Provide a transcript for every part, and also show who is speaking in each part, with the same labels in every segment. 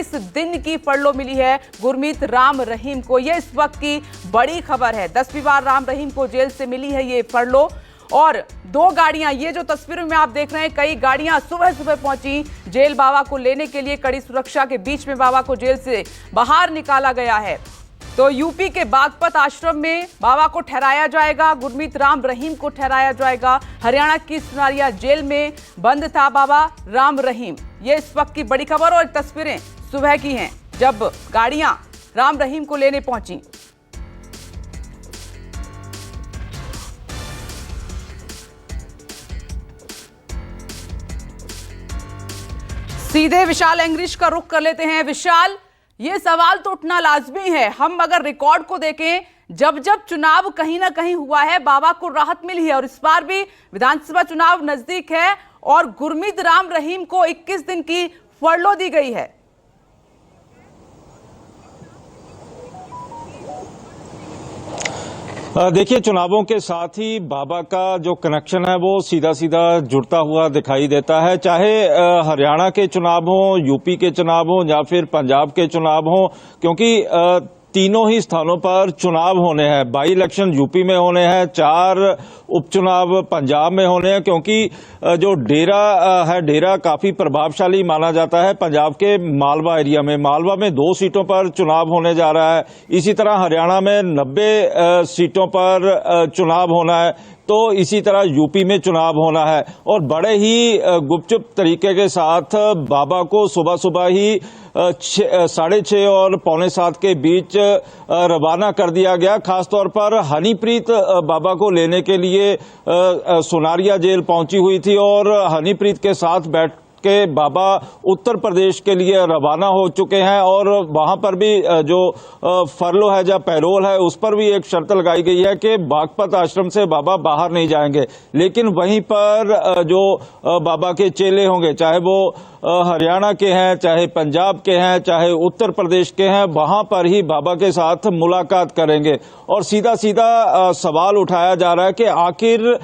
Speaker 1: 21 दिन की फरलो मिली है गुरमीत राम रहीम को। यह इस वक्त की बड़ी खबर है। 10वीं बार राम रहीम को जेल से मिली है ये फरलो। और 2 गाड़ियां, ये जो तस्वीरों में आप देख रहे हैं, कई गाड़ियां सुबह सुबह पहुंची जेल बाबा को लेने के लिए। कड़ी सुरक्षा के बीच में बाबा को जेल से बाहर निकाला गया है। तो यूपी के बागपत आश्रम में बाबा को ठहराया जाएगा, गुरमीत राम रहीम को ठहराया जाएगा। हरियाणा की सुनारिया जेल में बंद था बाबा राम रहीम। ये इस वक्त की बड़ी खबर और तस्वीरें सुबह की हैं जब गाड़ियां राम रहीम को लेने पहुंची। सीधे विशाल एंग्रीश का रुख कर लेते हैं। विशाल, ये सवाल तो उठना लाजमी है। हम अगर रिकॉर्ड को देखें, जब जब चुनाव कहीं ना कहीं हुआ है बाबा को राहत मिली है, और इस बार भी विधानसभा चुनाव नजदीक है और गुरमीत राम रहीम को 21 दिन की फरलो दी गई है।
Speaker 2: देखिए, चुनावों के साथ ही बाबा का जो कनेक्शन है वो सीधा सीधा जुड़ता हुआ दिखाई देता है। चाहे हरियाणा के चुनाव हो, यूपी के चुनाव हो या फिर पंजाब के चुनाव हो, क्योंकि तीनों ही स्थानों पर चुनाव होने हैं। बाई इलेक्शन यूपी में होने हैं, 4 उपचुनाव पंजाब में होने हैं, क्योंकि जो डेरा है, डेरा काफी प्रभावशाली माना जाता है पंजाब के मालवा एरिया में। मालवा में 2 सीटों पर चुनाव होने जा रहा है। इसी तरह हरियाणा में 90 सीटों पर चुनाव होना है। तो इसी तरह यूपी में चुनाव होना है। और बड़े ही गुपचुप तरीके के साथ बाबा को सुबह सुबह ही 6:30 और 6:45 के बीच रवाना कर दिया गया। खासतौर पर हनीप्रीत बाबा को लेने के लिए सुनारिया जेल पहुंची हुई थी और हनीप्रीत के साथ बैठ के बाबा उत्तर प्रदेश के लिए रवाना हो चुके हैं। और वहां पर भी जो फरलो है, जो पैरोल है, उस पर भी एक शर्त लगाई गई है कि बागपत आश्रम से बाबा बाहर नहीं जाएंगे। लेकिन वहीं पर जो बाबा के चेले होंगे, चाहे वो हरियाणा के हैं, चाहे पंजाब के हैं, चाहे उत्तर प्रदेश के हैं, वहां पर ही बाबा के साथ मुलाकात करेंगे। और सीधा सीधा सवाल उठाया जा रहा है कि आखिर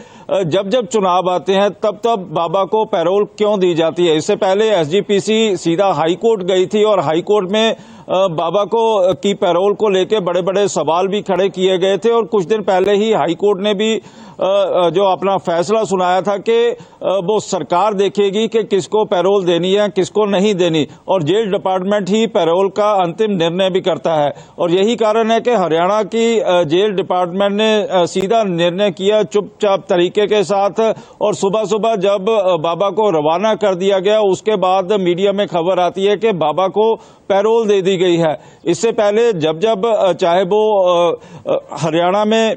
Speaker 2: जब जब चुनाव आते हैं तब तब बाबा को पैरोल क्यों दी जाती है। इससे पहले एसजीपीसी सीधा हाईकोर्ट गई थी और हाईकोर्ट में बाबा को की पैरोल को लेकर बड़े बड़े सवाल भी खड़े किए गए थे। और कुछ दिन पहले ही हाईकोर्ट ने भी जो अपना फैसला सुनाया था कि वो सरकार देखेगी कि किसको पैरोल देनी है, किसको नहीं देनी, और जेल डिपार्टमेंट ही पैरोल का अंतिम निर्णय भी करता है। और यही कारण है कि हरियाणा की जेल डिपार्टमेंट ने सीधा निर्णय किया चुपचाप तरीके के साथ। और सुबह सुबह जब बाबा को रवाना कर दिया गया, उसके बाद मीडिया में खबर आती है कि बाबा को पैरोल दे दी गई है। इससे पहले जब जब चाहे वो हरियाणा में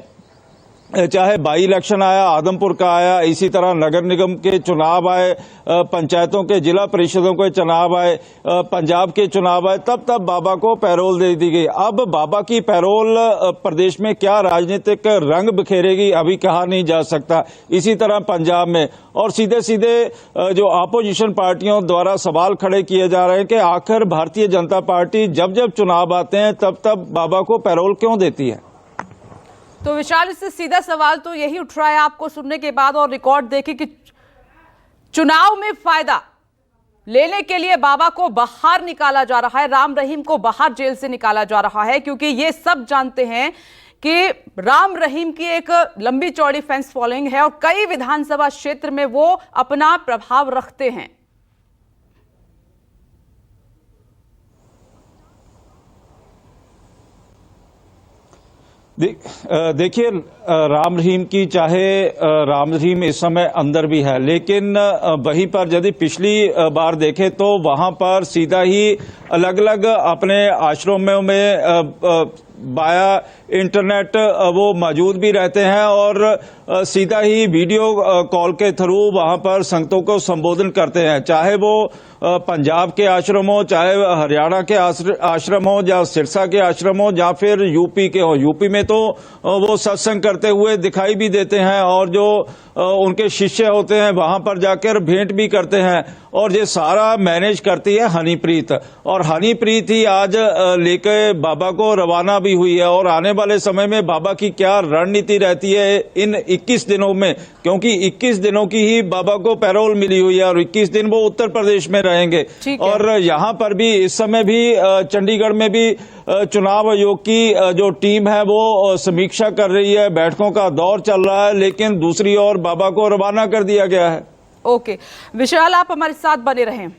Speaker 2: चाहे बाई इलेक्शन आया, आदमपुर का आया, इसी तरह नगर निगम के चुनाव आए, पंचायतों के जिला परिषदों के चुनाव आए, पंजाब के चुनाव आए, तब तब बाबा को पैरोल दे दी गई। अब बाबा की पैरोल प्रदेश में क्या राजनीतिक रंग बिखेरेगी अभी कहा नहीं जा सकता। इसी तरह पंजाब में। और सीधे सीधे जो अपोजिशन पार्टियों द्वारा सवाल खड़े किए जा रहे हैं कि आखिर भारतीय जनता पार्टी जब जब चुनाव आते हैं तब तब बाबा को पैरोल क्यों देती है।
Speaker 1: तो विशाल, इससे सीधा सवाल तो यही उठ रहा है आपको सुनने के बाद और रिकॉर्ड देखे कि चुनाव में फायदा लेने के लिए बाबा को बाहर निकाला जा रहा है, राम रहीम को बाहर जेल से निकाला जा रहा है, क्योंकि ये सब जानते हैं कि राम रहीम की एक लंबी चौड़ी फैंस फॉलोइंग है और कई विधानसभा क्षेत्र में वो अपना प्रभाव रखते हैं।
Speaker 2: देखिए, राम रहीम की चाहे राम रहीम इस समय अंदर भी है, लेकिन वहीं पर यदि पिछली बार देखें तो वहां पर सीधा ही अलग अलग अपने आश्रमों में बाया इंटरनेट वो मौजूद भी रहते हैं और सीधा ही वीडियो कॉल के थ्रू वहां पर संगतों को संबोधन करते हैं। चाहे वो पंजाब के आश्रम हो, चाहे हरियाणा के आश्रम हो, या सिरसा के आश्रम हो, या फिर यूपी के हो। यूपी में तो वो सत्संग करते हुए दिखाई भी देते हैं और जो उनके शिष्य होते हैं वहां पर जाकर भेंट भी करते हैं। और ये सारा मैनेज करती है हनीप्रीत, और हनीप्रीत ही आज लेकर बाबा को रवाना भी हुई है। और आने वाले समय में बाबा की क्या रणनीति रहती है इन 21 दिनों में, क्योंकि 21 दिनों की ही बाबा को पैरोल मिली हुई है और 21 दिन वो उत्तर प्रदेश में रहेंगे।
Speaker 1: ठीक है।
Speaker 2: और यहाँ पर भी इस समय भी चंडीगढ़ में भी चुनाव आयोग की जो टीम है वो समीक्षा कर रही है, बैठकों का दौर चल रहा है, लेकिन दूसरी ओर बाबा को रवाना कर दिया गया है।
Speaker 1: ओके विशाल, आप हमारे साथ बने रहें।